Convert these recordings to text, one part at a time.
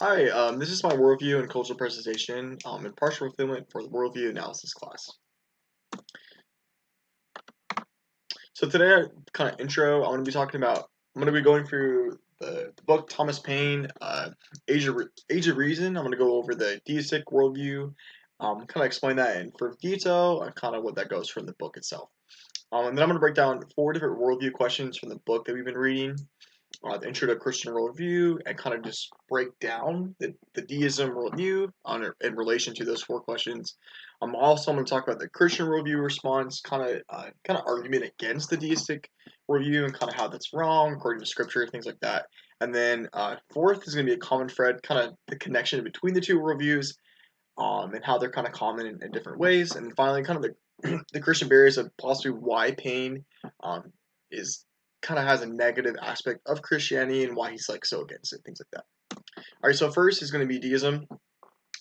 Hi, this is my worldview and cultural presentation and partial fulfillment for the worldview analysis class. So today, kind of intro, I'm going to be talking about, I'm going to be going through the book Thomas Paine, Age of Reason. I'm going to go over the deistic worldview, kind of explain that in further detail, and kind of what that goes from the book itself. And then I'm going to break down 4 different worldview questions from the book that we've been reading. The intro to Christian worldview and kind of just break down the deism worldview in relation to those 4 questions. I'm going to talk about the Christian worldview response, kind of argument against the deistic worldview and kind of how that's wrong according to scripture, things like that. And then fourth is going to be a common thread, kind of the connection between the 2 worldviews, and how they're kind of common in different ways. And finally, kind of the Christian barriers of possibly why Paine is kind of has a negative aspect of Christianity and why he's like so against it, things like that. All right, so first is going to be deism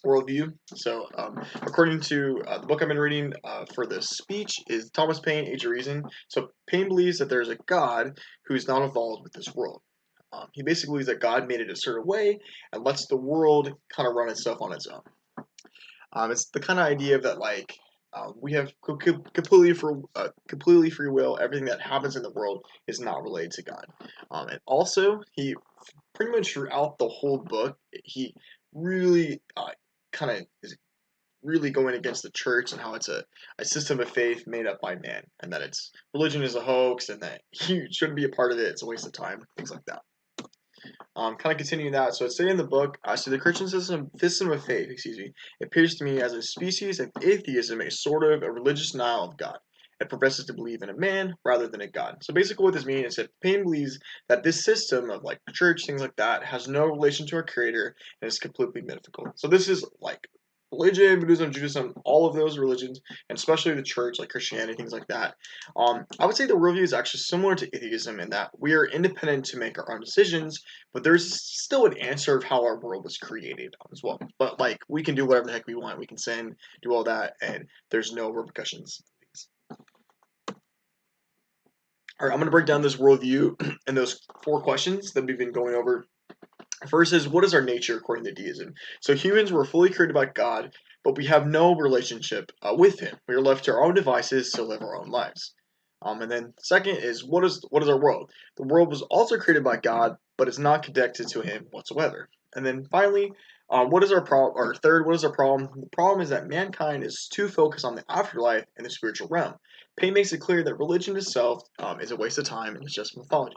worldview. So according to the book I've been reading for this speech is Thomas Paine, Age of Reason. So Paine believes that there's a God who's not involved with this world. He basically believes that God made it a certain way and lets the world kind of run itself on its own. It's the kind of idea that like we have completely free will. Everything that happens in the world is not related to God. And also, he pretty much throughout the whole book, he really kind of is really going against the church and how it's a system of faith made up by man, and that it's religion is a hoax, and that you shouldn't be a part of it. It's a waste of time, things like that. Kind of continuing that, so it's saying in the book, so the Christian system of faith, appears to me as a species of atheism, a sort of a religious denial of God. It professes to believe in a man rather than a God. So basically what this means is that Paine believes that this system of like the church, things like that, has no relation to our creator and is completely mythical. So this is like religion, Buddhism, Judaism, all of those religions, and especially the church, like Christianity, things like that. I would say the worldview is actually similar to atheism in that we are independent to make our own decisions, but there's still an answer of how our world was created as well. But like we can do whatever the heck we want, we can sin, do all that, and there's no repercussions. All right, I'm going to break down this worldview and those 4 questions that we've been going over. First is, what is our nature according to deism? So humans were fully created by God, but we have no relationship with Him. We are left to our own devices to live our own lives. And then second is, what is our world? The world was also created by God, but is not connected to Him whatsoever. And then finally, what is our problem? Or third, what is our problem? The problem is that mankind is too focused on the afterlife and the spiritual realm. Paine makes it clear that religion itself is a waste of time and it's just mythology.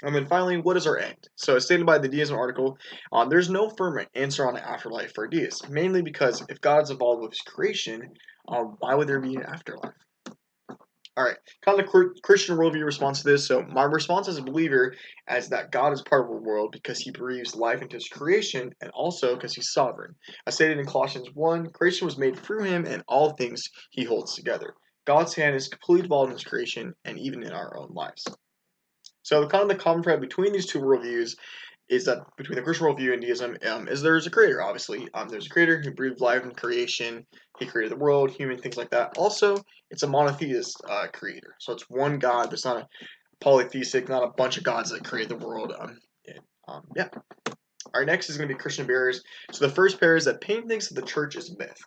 And then finally, what is our end? So as stated by the deism article, there's no firm answer on the afterlife for deists, mainly because if God's involved with his creation, why would there be an afterlife? All right, kind of the Christian worldview response to this. So my response as a believer is that God is part of our world because he breathes life into his creation and also because he's sovereign. As stated in Colossians 1, creation was made through him and all things he holds together. God's hand is completely involved in his creation and even in our own lives. So kind of the common thread between these 2 worldviews is that between the Christian worldview and deism is there's a creator, obviously. There's a creator who breathed life in creation. He created the world, human, things like that. Also, it's a monotheist creator. So it's one God. There's not a polytheistic, not a bunch of gods that create the world. Yeah. All right, next is going to be Christian barriers. So the first pair is that Paine thinks that the church is a myth.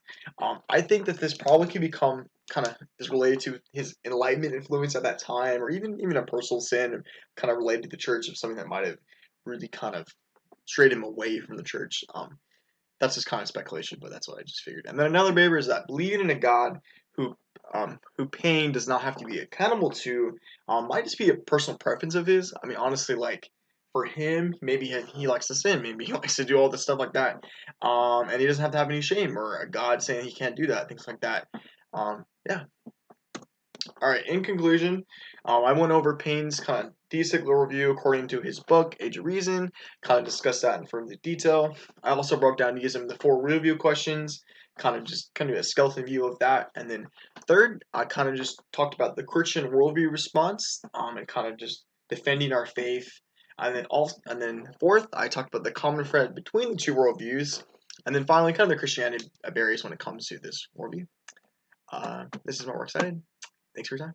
I think that this probably could become kind of is related to his Enlightenment influence at that time, or even a personal sin, kind of related to the church of something that might have really kind of strayed him away from the church. That's just kind of speculation, but that's what I just figured. And then another barrier is that believing in a God who Paine does not have to be accountable to might just be a personal preference of his. I mean, honestly, like for him, maybe he likes to sin, maybe he likes to do all this stuff like that, and he doesn't have to have any shame or a God saying he can't do that, things like that. Yeah. All right. In conclusion, I went over Paine's kind of deistic overview according to his book Age of Reason. Kind of discussed that in further detail. I also broke down deism into 4 review questions. Kind of a skeleton view of that, and then third, I kind of just talked about the Christian worldview response, and kind of just defending our faith, and then fourth, I talked about the common thread between the 2 worldviews, and then finally, kind of the Christianity barriers when it comes to this worldview. This is my work cited. Thanks for your time.